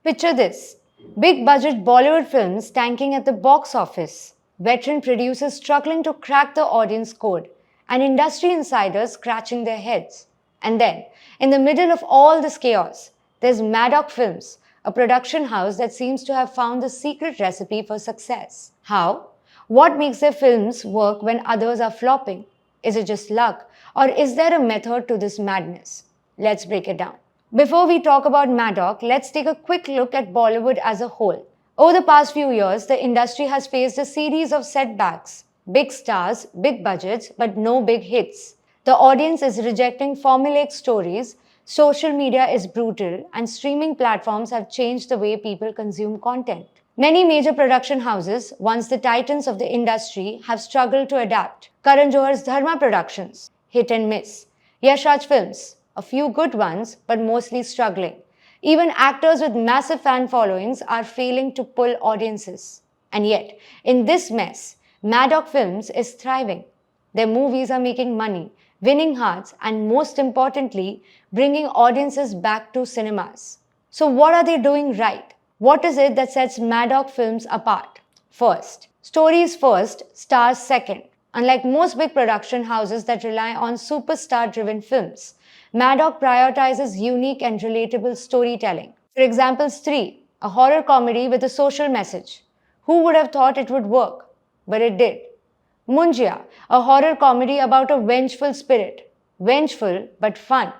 Picture this: big budget Bollywood films tanking at the box office, veteran producers struggling to crack the audience code, and industry insiders scratching their heads. And then, in the middle of all this chaos, there's Maddock Films, a production house that seems to have found the secret recipe for success. How? What makes their films work when others are flopping? Is it just luck? Or is there a method to this madness? Let's break it down. Before we talk about Maddock, let's take a quick look at Bollywood as a whole. Over the past few years, the industry has faced a series of setbacks. Big stars, big budgets, but no big hits. The audience is rejecting formulaic stories, social media is brutal, and streaming platforms have changed the way people consume content. Many major production houses, once the titans of the industry, have struggled to adapt. Karan Johar's Dharma Productions, hit and miss. Yash Raj Films, a few good ones, but mostly struggling. Even actors with massive fan followings are failing to pull audiences. And yet, in this mess, Maddock Films is thriving. Their movies are making money, winning hearts, and most importantly, bringing audiences back to cinemas. So what are they doing right? What is it that sets Maddock Films apart? First, stories first, stars second. Unlike most big production houses that rely on superstar-driven films, Maddock prioritizes unique and relatable storytelling. For example, Stree, a horror comedy with a social message. Who would have thought it would work? But it did. Munjia, a horror comedy about a vengeful spirit. Vengeful but fun.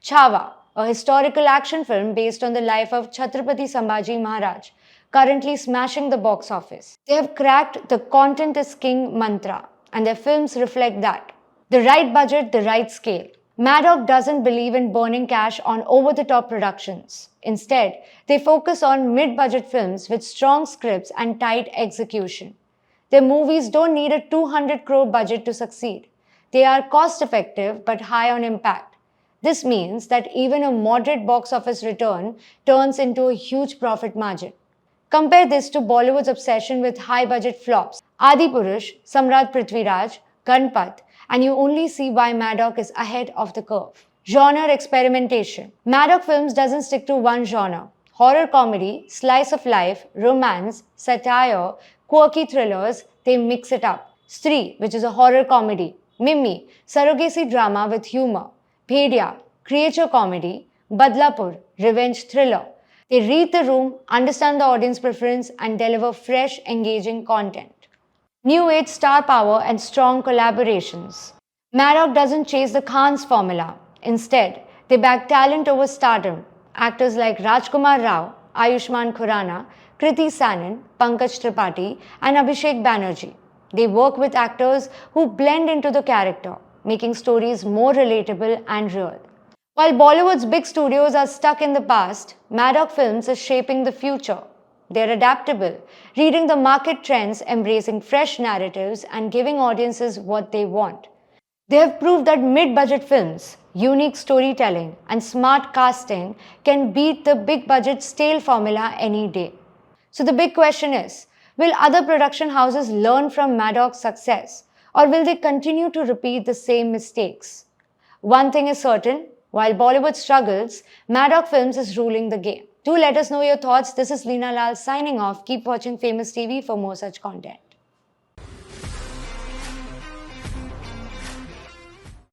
Chhaava, a historical action film based on the life of Chhatrapati Sambhaji Maharaj, currently smashing the box office. They have cracked the content is king mantra, and their films reflect that. The right budget, the right scale. Maddock doesn't believe in burning cash on over-the-top productions. Instead, they focus on mid-budget films with strong scripts and tight execution. Their movies don't need a 200 crore budget to succeed. They are cost-effective but high on impact. This means that even a moderate box office return turns into a huge profit margin. Compare this to Bollywood's obsession with high-budget flops, Adipurush, Samrat Prithviraj, Ganpat, and you only see why Maddock is ahead of the curve. Genre experimentation. Maddock Films doesn't stick to one genre. Horror comedy, slice of life, romance, satire, quirky thrillers, they mix it up. Stree, which is a horror comedy. Mimmi, surrogacy drama with humor. Bhediya, creature comedy. Badlapur, revenge thriller. They read the room, understand the audience preference, and deliver fresh, engaging content. New age star power and strong collaborations. Maddock doesn't chase the Khan's formula. Instead, they back talent over stardom. Actors like Rajkumar Rao, Ayushmann Khurrana, Kriti Sanon, Pankaj Tripathi, and Abhishek Banerjee. They work with actors who blend into the character, making stories more relatable and real. While Bollywood's big studios are stuck in the past, Maddock Films is shaping the future. They're adaptable, reading the market trends, embracing fresh narratives, and giving audiences what they want. They have proved that mid-budget films, unique storytelling, and smart casting can beat the big-budget stale formula any day. So the big question is, will other production houses learn from Maddock's success, or will they continue to repeat the same mistakes? One thing is certain, while Bollywood struggles, Maddock Films is ruling the game. Do let us know your thoughts. This is Leena Lal signing off. Keep watching Famous TV for more such content.